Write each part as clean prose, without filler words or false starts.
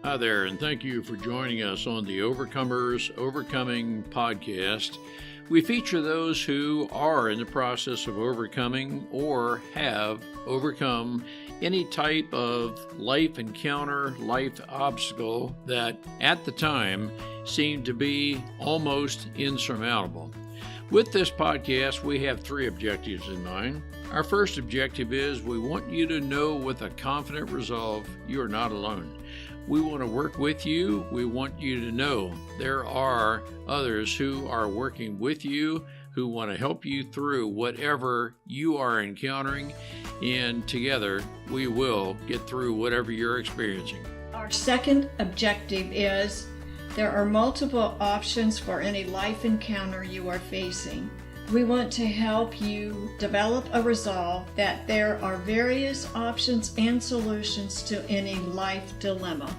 Hi there, and thank you for joining us on the Overcomers Overcoming podcast. We feature those who are in the process of overcoming or have overcome any type of life encounter, life obstacle that at the time seemed to be almost insurmountable. With this podcast, we have three objectives in mind. Our first objective is we want you to know with a confident resolve you are not alone. We want to work with you. We want you to know there are others who are working with you, who want to help you through whatever you are encountering, and together we will get through whatever you're experiencing. Our second objective is there are multiple options for any life encounter you are facing. We want to help you develop a resolve that there are various options and solutions to any life dilemma.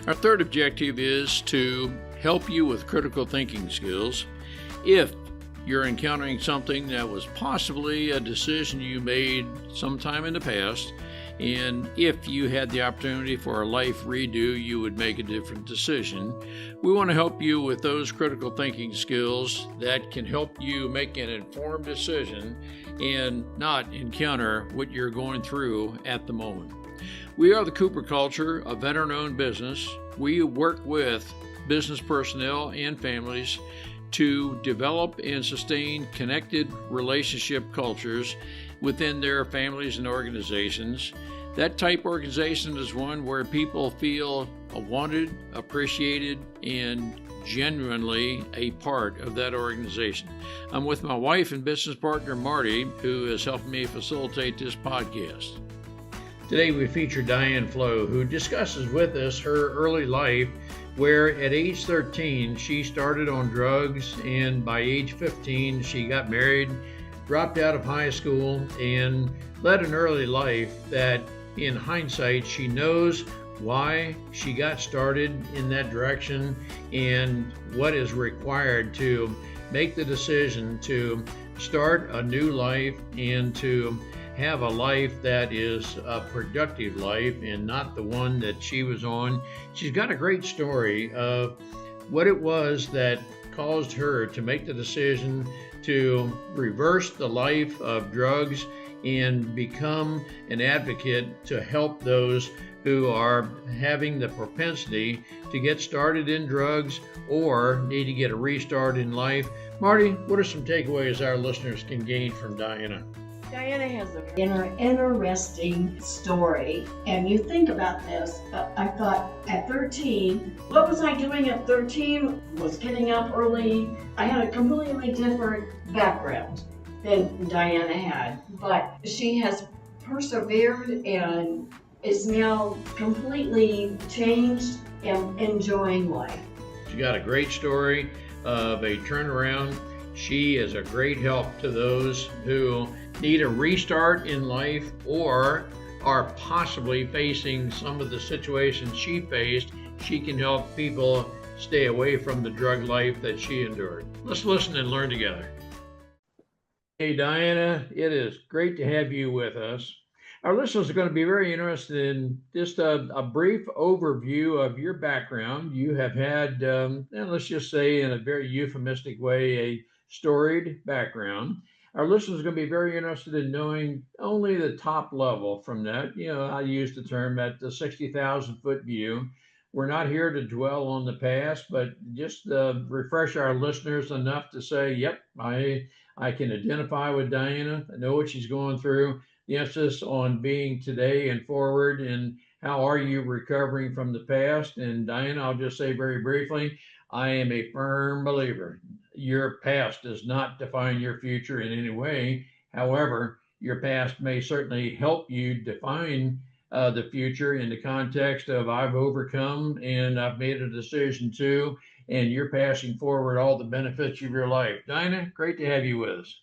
Our third objective is to help you with critical thinking skills. If you're encountering something that was possibly a decision you made sometime in the past, and if you had the opportunity for a life redo, you would make a different decision. We want to help you with those critical thinking skills that can help you make an informed decision and not encounter what you're going through at the moment. We are the Cooper Culture, a veteran-owned business. We work with business personnel and families to develop and sustain connected relationship cultures within their families and organizations. That type organization is one where people feel wanted, appreciated, and genuinely a part of that organization. I'm with my wife and business partner, Marty, who has helped me facilitate this podcast. Today we feature Diane Flowe, who discusses with us her early life, where at age 13 she started on drugs, and by age 15 she got married, dropped out of high school, and led an early life that in hindsight she knows why she got started in that direction and what is required to make the decision to start a new life and to have a life that is a productive life and not the one that she was on. She's got a great story of what it was that caused her to make the decision to reverse the life of drugs and become an advocate to help those who are having the propensity to get started in drugs or need to get a restart in life. Marty, what are some takeaways our listeners can gain from Diana? Diana has an interesting story, and you think about this. I thought at 13, what was I doing at 13? Was getting up early. I had a completely different background than Diana had, but she has persevered and is now completely changed and enjoying life. She got a great story of a turnaround. She is a great help to those who need a restart in life or are possibly facing some of the situations she faced. She can help people stay away from the drug life that she endured. Let's listen and learn together. Hey Diana, it is great to have you with us. Our listeners are going to be very interested in just a brief overview of your background. You have had, and let's just say in a very euphemistic way, a storied background. Our listeners are going to be very interested in knowing only the top level from that. You know, I use the term at the 60,000 foot view. We're not here to dwell on the past, but just refresh our listeners enough to say, yep, I can identify with Diana. I know what she's going through. The emphasis on being today and forward, and how are you recovering from the past? And Diana, I'll just say very briefly, I am a firm believer. Your past does not define your future in any way. However, your past may certainly help you define the future in the context of I've overcome and I've made a decision to, and you're passing forward all the benefits of your life. Diana, great to have you with us.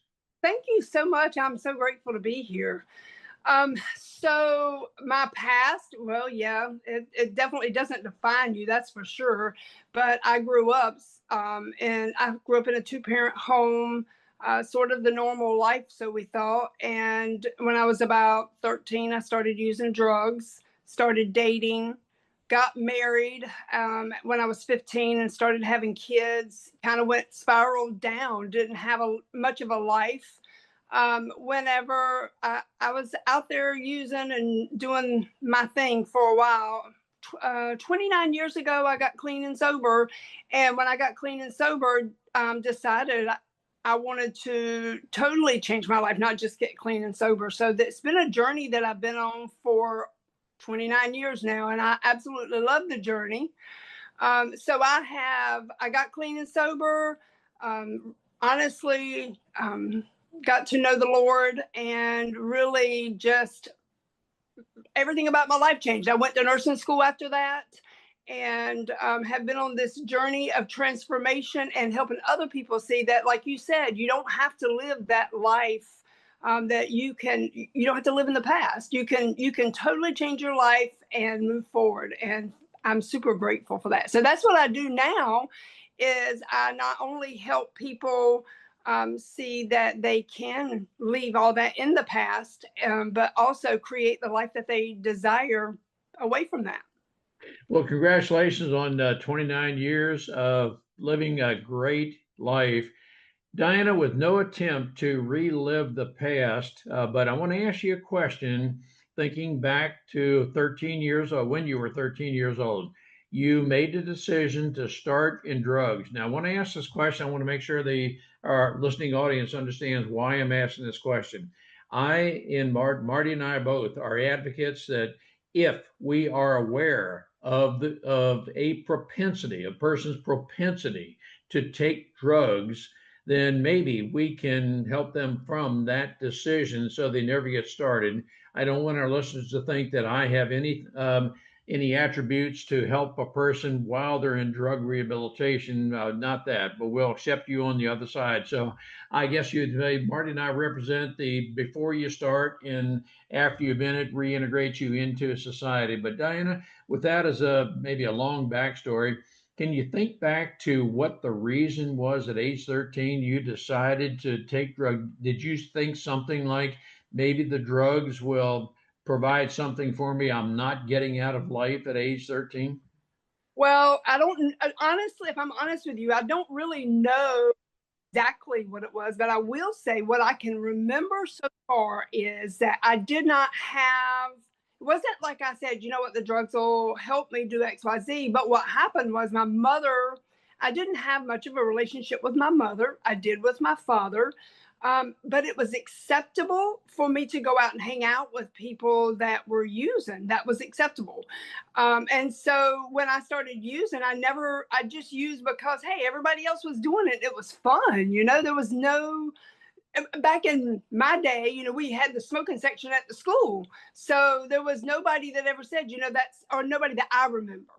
Thank you so much. I'm so grateful to be here. So my past, well, yeah, it definitely doesn't define you, that's for sure. But I grew up, and I grew up in a two-parent home, sort of the normal life, so we thought. And when I was about 13, I started using drugs, started dating, got married when I was 15 and started having kids. Kind of went spiraled down. Didn't have much of a life. Whenever I was out there using and doing my thing for a while. 29 years ago, I got clean and sober. And when I got clean and sober, decided I wanted to totally change my life, not just get clean and sober. So it's been a journey that I've been on for 29 years now, and I absolutely love the journey. So I got clean and sober. Honestly, got to know the Lord, and really just everything about my life changed. I went to nursing school after that, and have been on this journey of transformation and helping other people see that, like you said, you don't have to live that life. That you don't have to live in the past. You can totally change your life and move forward. And I'm super grateful for that. So that's what I do now, is I not only help people see that they can leave all that in the past, but also create the life that they desire away from that. Well, congratulations on 29 years of living a great life. Diana, with no attempt to relive the past, but I want to ask you a question. Thinking back to 13 years old, when you were 13 years old, you made the decision to start in drugs. Now, I want to ask this question. I want to make sure our listening audience understands why I'm asking this question. Marty and I both are advocates that if we are aware of a person's propensity to take drugs, then maybe we can help them from that decision so they never get started. I don't want our listeners to think that I have any attributes to help a person while they're in drug rehabilitation. Not that, but we'll accept you on the other side. So I guess you'd say Marty and I represent the before you start and after you've been it, reintegrate you into society. But Diana, with that as maybe a long backstory, can you think back to what the reason was at age 13 you decided to take drugs? Did you think something like maybe the drugs will provide something for me I'm not getting out of life at age 13? Well, I don't honestly, if I'm honest with you, I don't really know exactly what it was, but I will say what I can remember so far is that I did not have, it wasn't like I said, you know what, the drugs will help me do XYZ. But what happened was my mother, I didn't have much of a relationship with my mother. I did with my father. But it was acceptable for me to go out and hang out with people that were using. That was acceptable. And so when I started using, I just used because, hey, everybody else was doing it. It was fun. There was no, back in my day, we had the smoking section at the school. So there was nobody that ever said, or nobody that I remember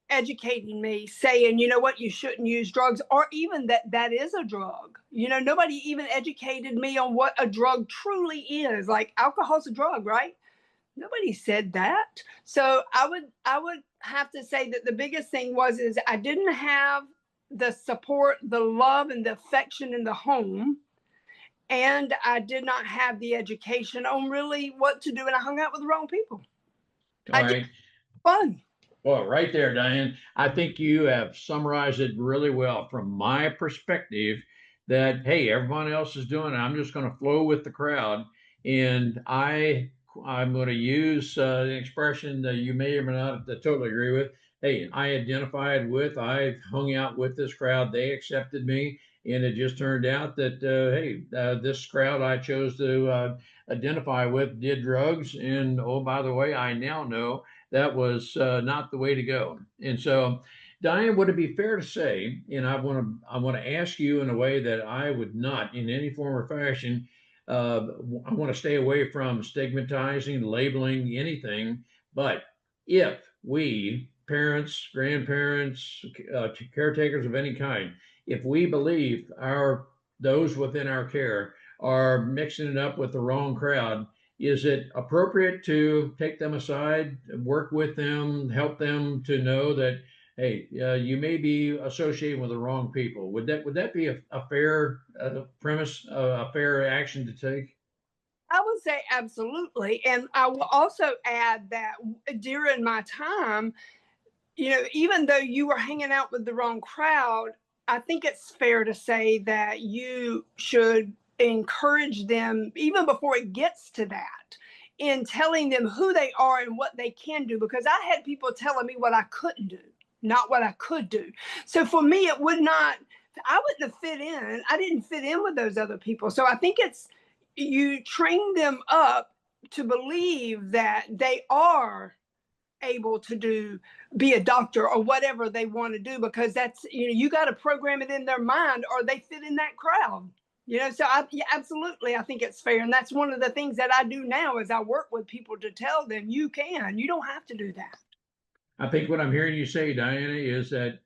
educating me, saying, you know what, you shouldn't use drugs, or even that is a drug. Nobody even educated me on what a drug truly is. Like alcohol's a drug, right? Nobody said that. So I would have to say that the biggest thing is I didn't have the support, the love, and the affection in the home. And I did not have the education on really what to do. And I hung out with the wrong people. All right. Fun. Well, right there, Diane. I think you have summarized it really well from my perspective that, hey, everyone else is doing it. I'm just going to flow with the crowd. And I'm going to use an expression that you may or may not totally agree with. Hey, I hung out with this crowd. They accepted me. And it just turned out that, this crowd I chose to identify with did drugs. And oh, by the way, I now know that was not the way to go. And so, Diane, would it be fair to say, and I want to ask you in a way that I would not, in any form or fashion, I want to stay away from stigmatizing, labeling anything. But if we, parents, grandparents, caretakers of any kind, if we believe those within our care are mixing it up with the wrong crowd, is it appropriate to take them aside, work with them, help them to know that, hey, you may be associating with the wrong people? Would that be a fair premise, a fair action to take? I would say absolutely. And I will also add that during my time, even though you were hanging out with the wrong crowd, I think it's fair to say that you should encourage them even before it gets to that, in telling them who they are and what they can do. Because I had people telling me what I couldn't do, not what I could do. So for me, I wouldn't have fit in. I didn't fit in with those other people. So I think you train them up to believe that they are able to be a doctor or whatever they want to do, because that's, you got to program it in their mind or they fit in that crowd. So absolutely, I think it's fair. And that's one of the things that I do now is I work with people to tell them you don't have to do that. I think what I'm hearing you say, Diana, is that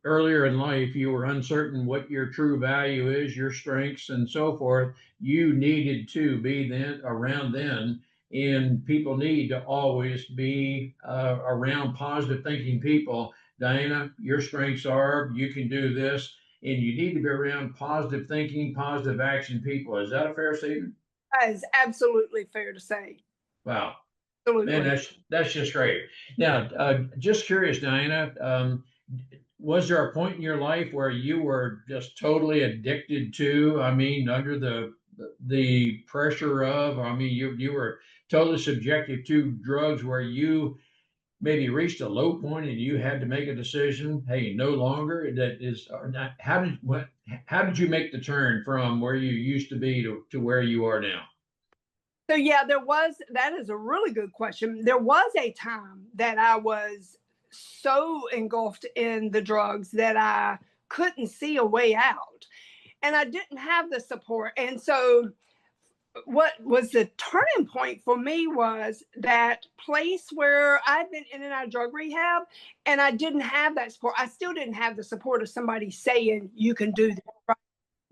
earlier in life you were uncertain what your true value is, your strengths and so forth. You needed to be then around then, and people need to always be around positive thinking people. Diana, your strengths are you can do this, and you need to be around positive thinking, positive action people. Is that a fair statement? That is absolutely fair to say. Wow. Absolutely. Man, that's just great. Now, just curious, Diana, was there a point in your life where you were just totally addicted to, I mean, under the pressure of, I mean, you were totally subjected to drugs, where you maybe reached a low point and you had to make a decision, hey, no longer, that is, or not, how did you make the turn from where you used to be to where you are now? So yeah, that is a really good question. There was a time that I was so engulfed in the drugs that I couldn't see a way out, and I didn't have the support. And so what was the turning point for me was that place where I'd been in and out of drug rehab, and I didn't have that support. I still didn't have the support of somebody saying you can do this, right?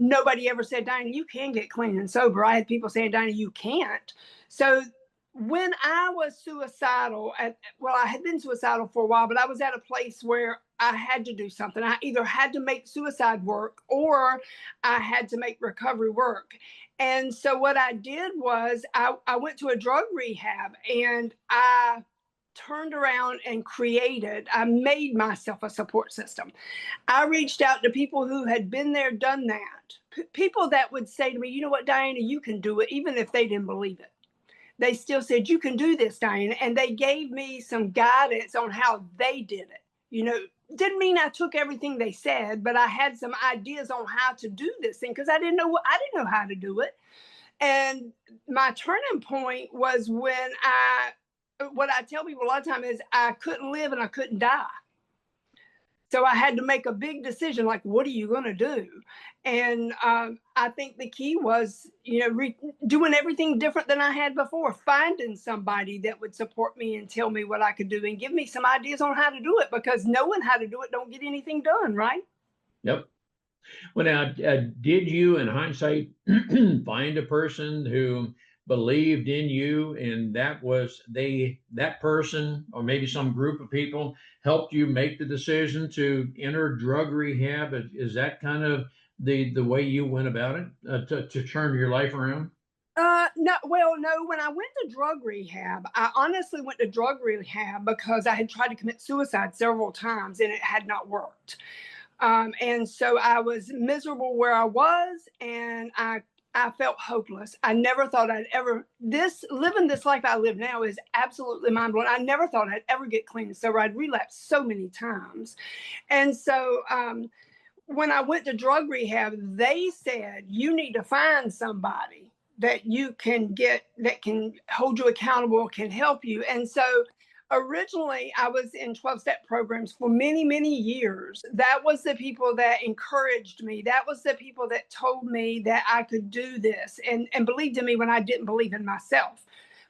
Nobody ever said, Diana, you can get clean and sober. I had people saying, Diana, you can't. So when I was suicidal, I had been suicidal for a while, but I was at a place where I had to do something. I either had to make suicide work or I had to make recovery work. And so what I did was I went to a drug rehab, and I turned around and I made myself a support system. I reached out to people who had been there, done that. People that would say to me, you know what, Diana, you can do it, even if they didn't believe it. They still said, you can do this, Diana. And they gave me some guidance on how they did it. Didn't mean I took everything they said, but I had some ideas on how to do this thing, because I didn't know how to do it. And my turning point was when what I tell people a lot of time is I couldn't live and I couldn't die. So I had to make a big decision, like, what are you going to do? And I think the key was, doing everything different than I had before, finding somebody that would support me and tell me what I could do and give me some ideas on how to do it, because knowing how to do it don't get anything done, right? Yep. Well, now, did you, in hindsight, find a person who believed in you, and that person, or maybe some group of people, helped you make the decision to enter drug rehab? Is that kind of the way you went about it, to turn your life around? No. Well, no. When I went to drug rehab, I honestly went to drug rehab because I had tried to commit suicide several times and it had not worked. And so I was miserable where I was, and I felt hopeless. I never thought I'd ever, living this life I live now is absolutely mind blowing. I never thought I'd ever get clean and sober. I'd relapsed so many times. And so when I went to drug rehab, they said, you need to find somebody that you can get, that can hold you accountable, can help you. And so originally I was in 12-step programs for many, many years. That was the people that encouraged me. That was the people that told me that I could do this and believed in me when I didn't believe in myself.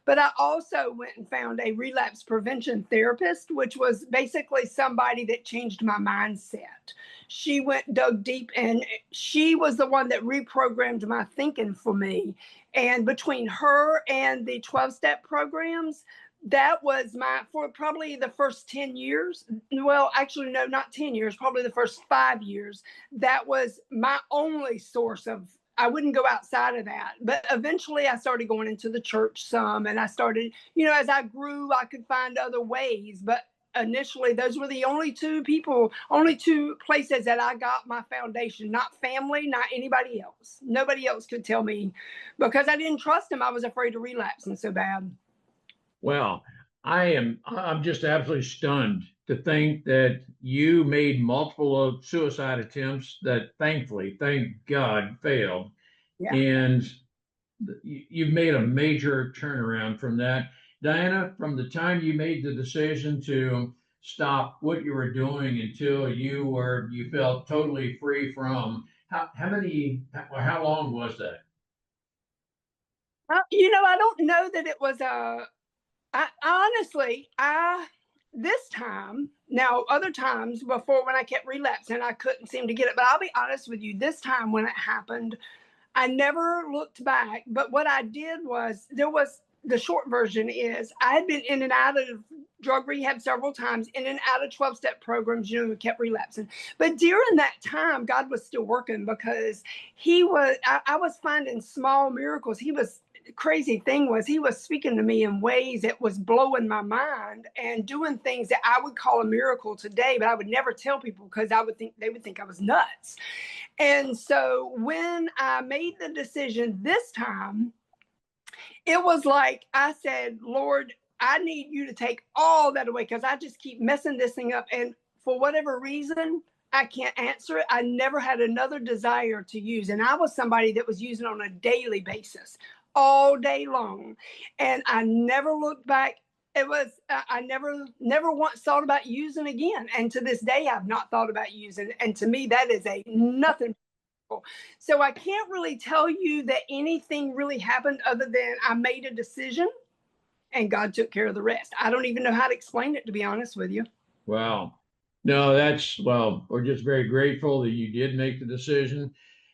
But I also went and found a relapse prevention therapist, which was basically somebody that changed my mindset. She dug deep, and she was the one that reprogrammed my thinking for me. And between her and the 12-step programs, that was for probably the first 10 years. Well, actually, no, not 10 years, probably the first 5 years. That was my only source of, I wouldn't go outside of that. But eventually I started going into the church some, and I started, as I grew, I could find other ways. But initially, those were the only two places that I got my foundation, not family, not anybody else. Nobody else could tell me, because I didn't trust them. I was afraid of relapsing so bad. Well, I'm just absolutely stunned to think that you made multiple of suicide attempts that thankfully, thank God, failed. Yeah. And you've made a major turnaround from that. Diana, from the time you made the decision to stop what you were doing until you felt totally free from, how long was that? I don't know that it was this time, now other times before when I kept relapsing, I couldn't seem to get it. But I'll be honest with you, this time when it happened, I never looked back. But what I did was, the short version is, I had been in and out of drug rehab several times, in and out of 12-step programs, kept relapsing. But during that time, God was still working, because I was finding small miracles. Crazy thing was, he was speaking to me in ways that was blowing my mind, and doing things that I would call a miracle today, but I would never tell people, because they would think I was nuts. And so when I made the decision this time, it was like I said, Lord, I need you to take all that away, because I just keep messing this thing up. And for whatever reason, I can't answer it. I never had another desire to use. And I was somebody that was using on a daily basis, all day long. And I never looked back. I never once thought about using again. And to this day, I've not thought about using. And to me, that is a nothing. So I can't really tell you that anything really happened, other than I made a decision and God took care of the rest. I don't even know how to explain it, to be honest with you. Wow. No, we're just very grateful that you did make the decision.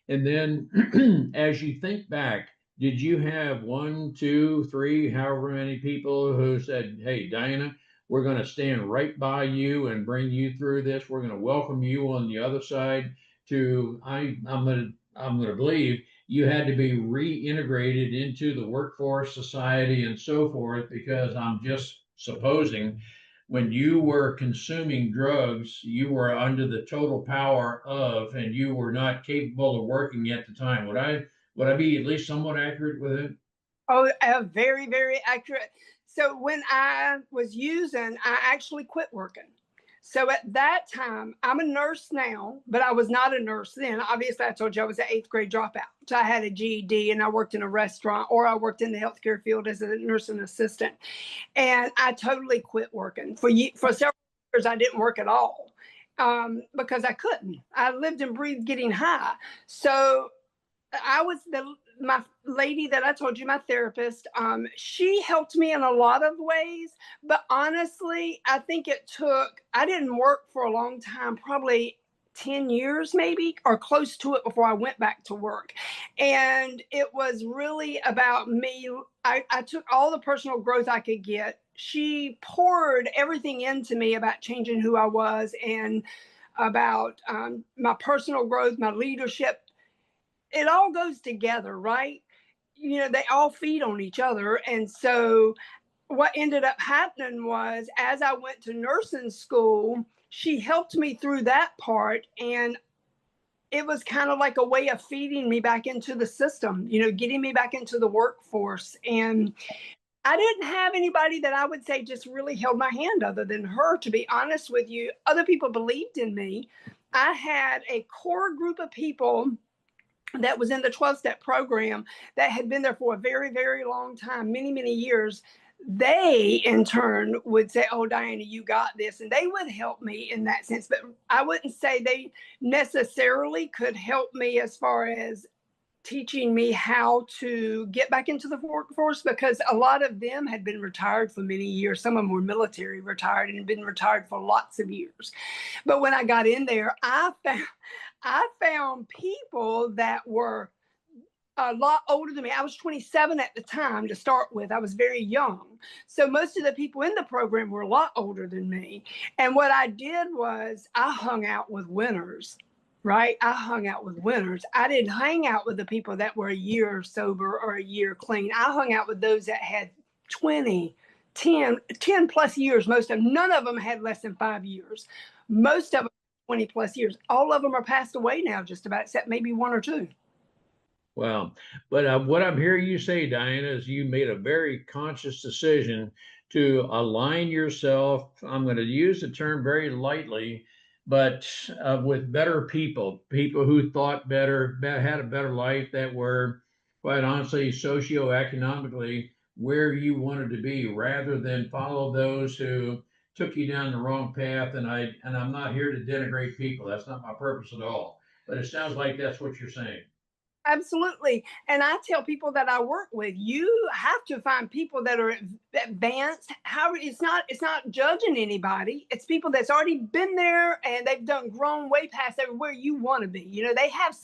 And then as you think back, did you have one, two, three, however many people who said, hey, Diana, we're going to stand right by you and bring you through this. We're going to welcome you on the other side I'm going to believe you had to be reintegrated into the workforce, society, and so forth, because I'm just supposing when you were consuming drugs, you were under the total power of, and you were not capable of working at the time. Would I be at least somewhat accurate with it? Oh, very, very accurate. So when I was using, I actually quit working. So at that time, I'm a nurse now, but I was not a nurse then. Obviously, I told you I was an 8th grade dropout. So I had a GED, and I worked in a restaurant, or I worked in the healthcare field as a nursing assistant. And I totally quit working. For several years, I didn't work at all, because I couldn't. I lived and breathed getting high. So I was my lady that I told you, my therapist, she helped me in a lot of ways, but honestly, I think I didn't work for a long time, probably 10 years maybe, or close to it, before I went back to work. And it was really about me. I took all the personal growth I could get. She poured everything into me about changing who I was, and about my personal growth, my leadership. It all goes together, right? They all feed on each other. And so what ended up happening was, as I went to nursing school, she helped me through that part. And it was kind of like a way of feeding me back into the system, getting me back into the workforce. And I didn't have anybody that I would say just really held my hand other than her, to be honest with you. Other people believed in me. I had a core group of people that was in the 12-step program that had been there for a very, very long time, many, many years. They in turn would say, oh, Diana, you got this. And they would help me in that sense. But I wouldn't say they necessarily could help me as far as teaching me how to get back into the workforce, because a lot of them had been retired for many years. Some of them were military retired and had been retired for lots of years. But when I got in there, I found people that were a lot older than me. I was 27 at the time to start with. I was very young. So most of the people in the program were a lot older than me. And what I did was I hung out with winners, right? I hung out with winners. I didn't hang out with the people that were a year sober or a year clean. I hung out with those that had 20, 10 plus years, most of them. None of them had less than 5 years. Most of them 20 plus years. All of them are passed away now, just about, except maybe one or two. Wow. But what I'm hearing you say, Diana, is you made a very conscious decision to align yourself. I'm going to use the term very lightly, but with better people, people who thought better, had a better life, that were, quite honestly, socioeconomically where you wanted to be, rather than follow those who took you down the wrong path. And I'm not here to denigrate people. That's not my purpose at all. But it sounds like that's what you're saying. Absolutely. And I tell people that I work with, you have to find people that are advanced. However, it's not judging anybody. It's people that's already been there and they've grown way past where you want to be. You know, they have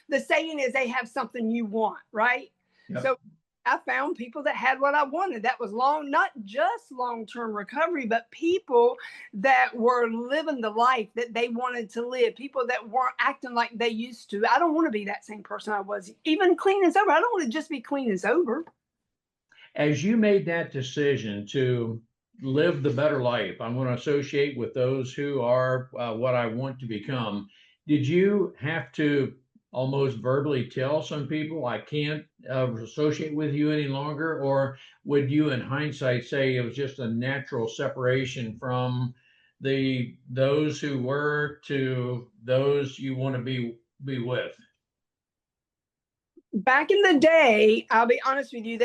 the saying is they have something you want, right? Yep. So I found people that had what I wanted. That was not just long-term recovery, but people that were living the life that they wanted to live, people that weren't acting like they used to. I don't want to be that same person I was, even clean and sober. I don't want to just be clean and sober. As you made that decision to live the better life, I'm going to associate with those who are what I want to become. Did you have to almost verbally tell some people, I can't associate with you any longer? Or would you, in hindsight, say it was just a natural separation from those who were to those you want to be with? Back in the day, I'll be honest with you,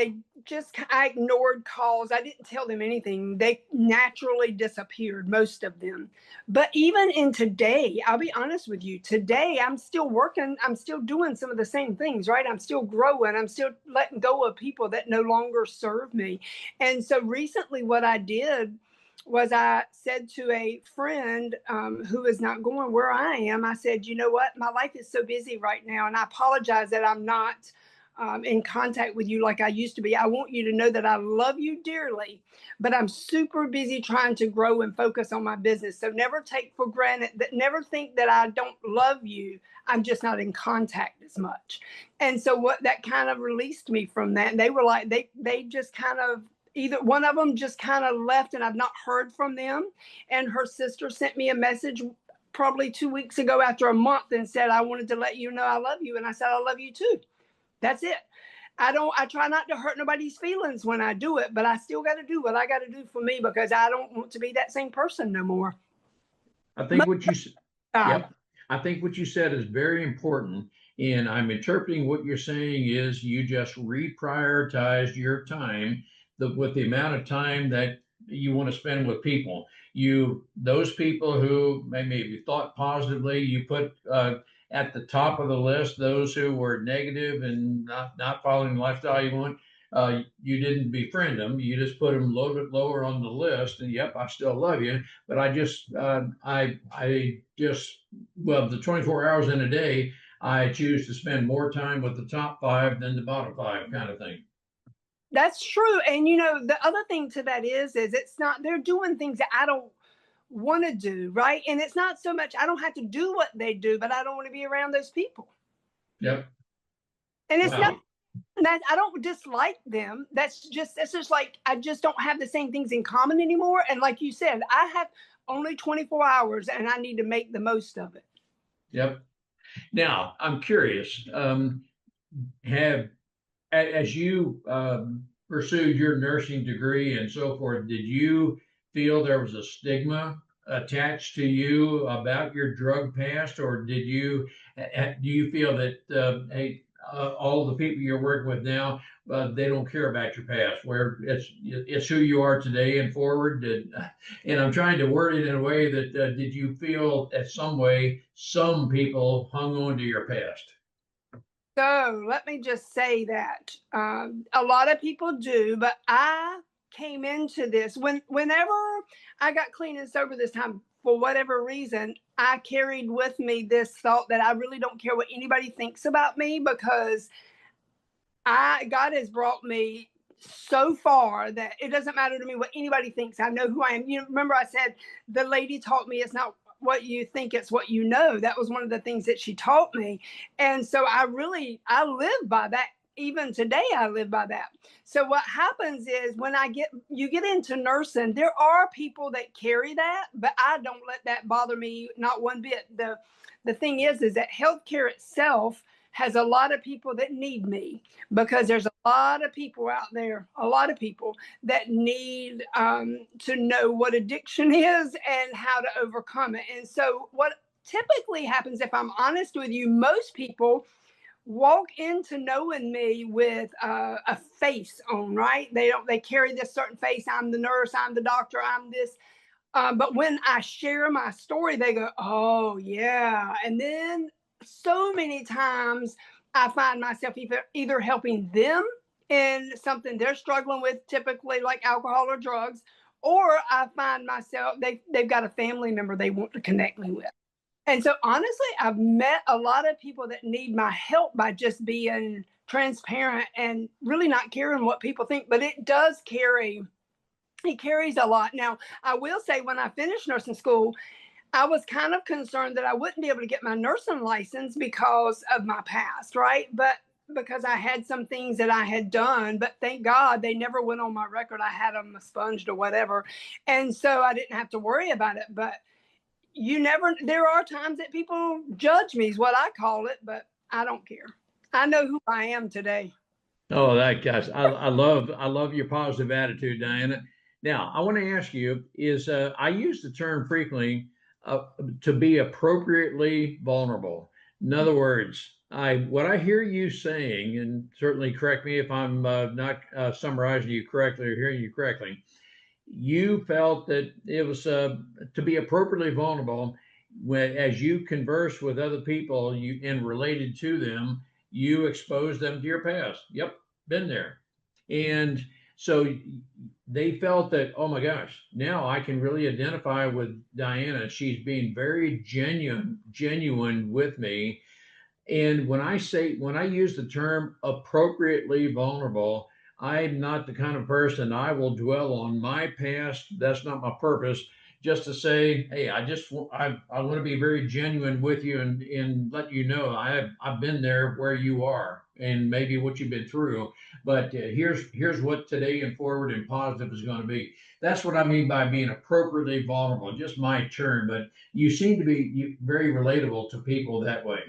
I ignored calls. I didn't tell them anything. They naturally disappeared, most of them. But even in today, I'll be honest with you, today I'm still working. I'm still doing some of the same things, right? I'm still growing. I'm still letting go of people that no longer serve me. And so recently what I did was I said to a friend who is not going where I am, I said, you know what, my life is so busy right now, and I apologize that I'm not in contact with you like I used to be. I want you to know that I love you dearly, but I'm super busy trying to grow and focus on my business. So never take for granted never think that I don't love you. I'm just not in contact as much. And so what that kind of released me from that. And they were like, they just kind of, either one of them just kind of left and I've not heard from them. And her sister sent me a message probably 2 weeks ago after a month and said, I wanted to let you know I love you. And I said, I love you too. That's it. I try not to hurt nobody's feelings when I do it, but I still got to do what I got to do for me, because I don't want to be that same person no more. I think what you said, yep. I think what you said is very important. And I'm interpreting what you're saying is you just reprioritized your time with the amount of time that you want to spend with people. Those people who maybe thought positively, you put at the top of the list those who were negative and not following the lifestyle you want. You didn't befriend them. You just put them a little bit lower on the list. And yep, I still love you, but I just the 24 hours in a day, I choose to spend more time with the top 5 than the bottom 5, kind of thing. That's true. And you know, the other thing to that is it's not, they're doing things that I don't want to do, right? And it's not so much I don't have to do what they do, but I don't want to be around those people. Yep. And it's not that I don't dislike them. That's just like I just don't have the same things in common anymore. And like you said, I have only 24 hours and I need to make the most of it. Yep. Now, I'm curious, as you pursued your nursing degree and so forth, did you feel there was a stigma attached to you about your drug past, or do you feel that all the people you're working with now, they don't care about your past, where it's who you are today and forward? And I'm trying to word it in a way that did you feel at some way some people hung on to your past? So let me just say that a lot of people do, but I came into this whenever I got clean and sober this time, for whatever reason, I carried with me this thought that I really don't care what anybody thinks about me, because God has brought me so far that it doesn't matter to me what anybody thinks. I know who I am. You know, remember I said the lady taught me it's not what you think, it's what you know. That was one of the things that she taught me. And so I live by even today I live by that. So what happens is when you get into nursing, there are people that carry that, but I don't let that bother me not one bit. The thing is that healthcare itself has a lot of people that need me, because there's a lot of people out there, a lot of people that need to know what addiction is and how to overcome it. And so what typically happens, if I'm honest with you, most people walk into knowing me with a face on, right? They carry this certain face. I'm the nurse, I'm the doctor, I'm this. But when I share my story, they go, oh yeah. And then so many times I find myself either helping them in something they're struggling with, typically like alcohol or drugs, or I find myself, they've got a family member they want to connect me with. And so honestly, I've met a lot of people that need my help by just being transparent and really not caring what people think, but it carries a lot. Now, I will say when I finished nursing school, I was kind of concerned that I wouldn't be able to get my nursing license because of my past, right? But because I had some things that I had done, but thank God they never went on my record. I had them expunged or whatever. And so I didn't have to worry about it. But there are times that people judge me is what I call it, but I don't care. I know who I am today. Oh, gosh, I love your positive attitude, Diana. Now, I want to ask you is I use the term frequently to be appropriately vulnerable. In other words, what I hear you saying, and certainly correct me if I'm not summarizing you correctly or hearing you correctly, you felt that it was to be appropriately vulnerable as you converse with other people and related to them, you expose them to your past. Yep, been there. And so they felt that, oh my gosh, now I can really identify with Diana. She's being very genuine with me. And when I use the term appropriately vulnerable, I'm not the kind of person I will dwell on my past. That's not my purpose. Just to say, hey, I want to be very genuine with you and let you know I've been there where you are and maybe what you've been through. But here's what today and forward and positive is going to be. That's what I mean by being appropriately vulnerable. Just my term, but you seem to be very relatable to people that way.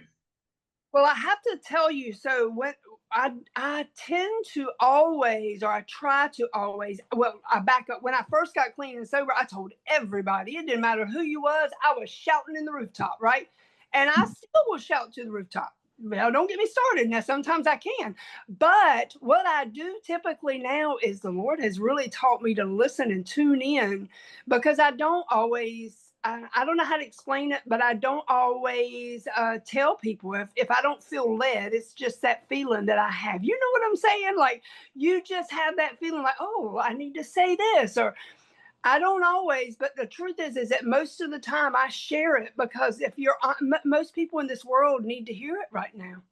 Well, I have to tell you, so when I tend to always, or I try to always, well, I back up. When I first got clean and sober, I told everybody, it didn't matter who you was, I was shouting in the rooftop, right? And I still will shout to the rooftop. Well, don't get me started. Now, sometimes I can. But what I do typically now is the Lord has really taught me to listen and tune in, because I don't always, I don't know how to explain it, but I don't always tell people if I don't feel led. It's just that feeling that I have. You know what I'm saying? Like you just have that feeling like, oh, I need to say this, or I don't always. But the truth is that most of the time I share it, because if most people in this world need to hear it right now.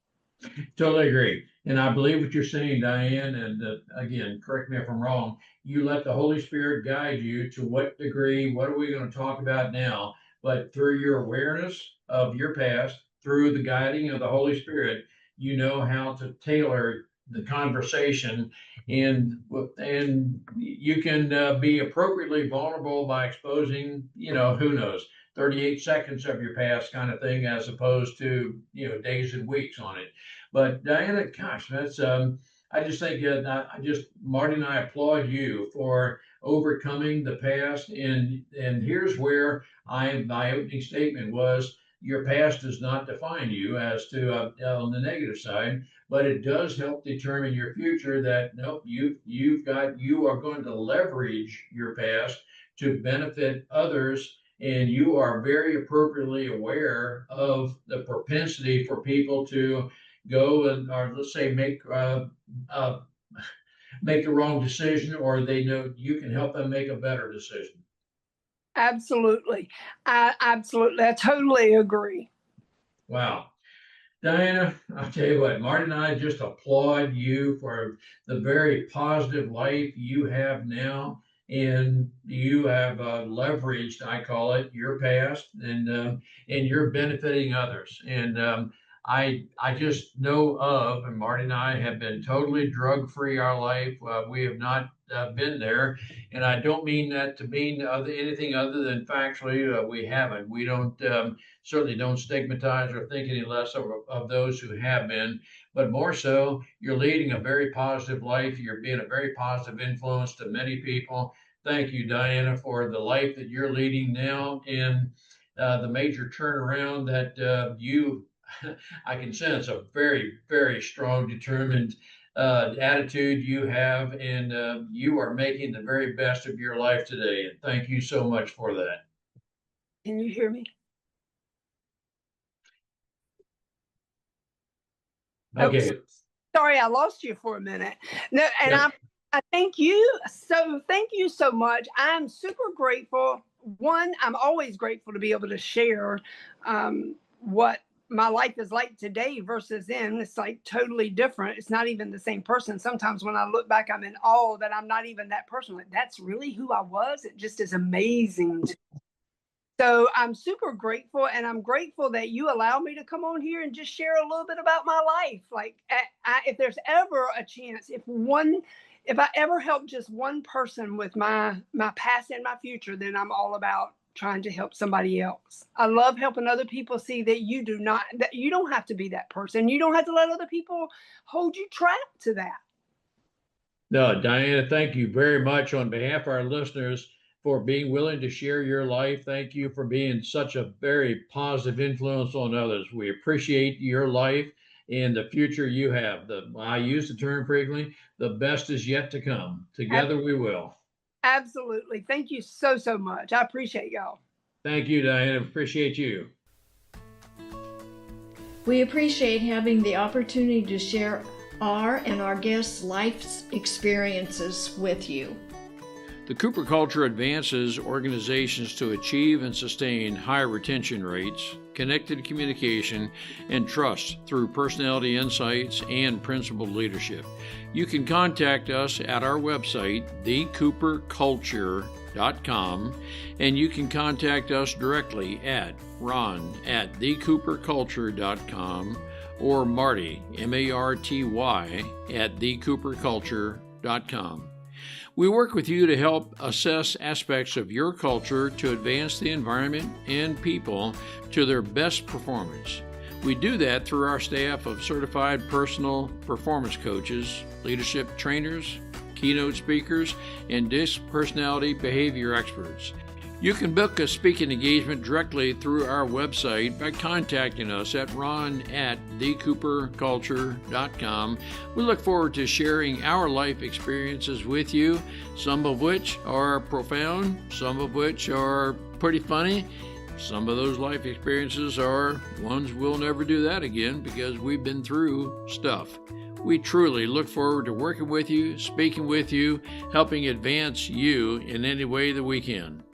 Totally agree. And I believe what you're saying, Diane. And again, correct me if I'm wrong. You let the Holy Spirit guide you to what degree, what are we going to talk about now? But through your awareness of your past, through the guiding of the Holy Spirit, you know how to tailor the conversation, and you can be appropriately vulnerable by exposing, who knows, 38 seconds of your past kind of thing, as opposed to, days and weeks on it. But Diana, gosh, that's I just think Marty and I applaud you for overcoming the past. And here's where my opening statement was: your past does not define you as to on the negative side, but it does help determine your future. That nope, you are going to leverage your past to benefit others, and you are very appropriately aware of the propensity for people to go or let's say uh, make the wrong decision, or they know you can help them make a better decision. Absolutely. I totally agree. Wow. Diana, I'll tell you what, Marty and I just applaud you for the very positive life you have now. And you have leveraged, I call it, your past, and you're benefiting others. And I just know of, and Marty and I have been totally drug-free our life. We have not been there, and I don't mean that to mean anything other than factually we haven't. We don't certainly don't stigmatize or think any less of those who have been, but more so, you're leading a very positive life. You're being a very positive influence to many people. Thank you, Diana, for the life that you're leading now and the major turnaround that you I can sense a very, very strong, determined attitude you have, and you are making the very best of your life today. And thank you so much for that. Can you hear me? Okay. Oh, sorry, I lost you for a minute. No, and Yep. I thank you. So thank you so much. I'm super grateful. One, I'm always grateful to be able to share what my life is like today versus then. It's like totally different. It's not even the same person. Sometimes when I look back, I'm in awe that I'm not even that person. Like, that's really who I was. It just is amazing. So I'm super grateful, and I'm grateful that you allow me to come on here and just share a little bit about my life. Like, if there's ever a chance, if I ever help just one person with my past and my future, then I'm all about trying to help somebody else. I love helping other people see that that you don't have to be that person. You don't have to let other people hold you trapped to that. No, Diana, thank you very much on behalf of our listeners for being willing to share your life. Thank you for being such a very positive influence on others. We appreciate your life and the future you have. I use the term frequently, the best is yet to come. Together we will. Absolutely. Thank you so, so much. I appreciate y'all. Thank you, Diana. Appreciate you. We appreciate having the opportunity to share our and our guests' life's experiences with you. The Cooper culture advances organizations to achieve and sustain high retention rates, connected communication, and trust through personality insights and principled leadership. You can contact us at our website, thecooperculture.com, and you can contact us directly at ron@thecooperculture.com or Marty, Marty, at thecooperculture.com. We work with you to help assess aspects of your culture to advance the environment and people to their best performance. We do that through our staff of certified personal performance coaches, leadership trainers, keynote speakers, and disc personality behavior experts. You can book a speaking engagement directly through our website by contacting us at ron@thecooperculture.com. We look forward to sharing our life experiences with you, some of which are profound, some of which are pretty funny. Some of those life experiences are ones we'll never do that again because we've been through stuff. We truly look forward to working with you, speaking with you, helping advance you in any way that we can.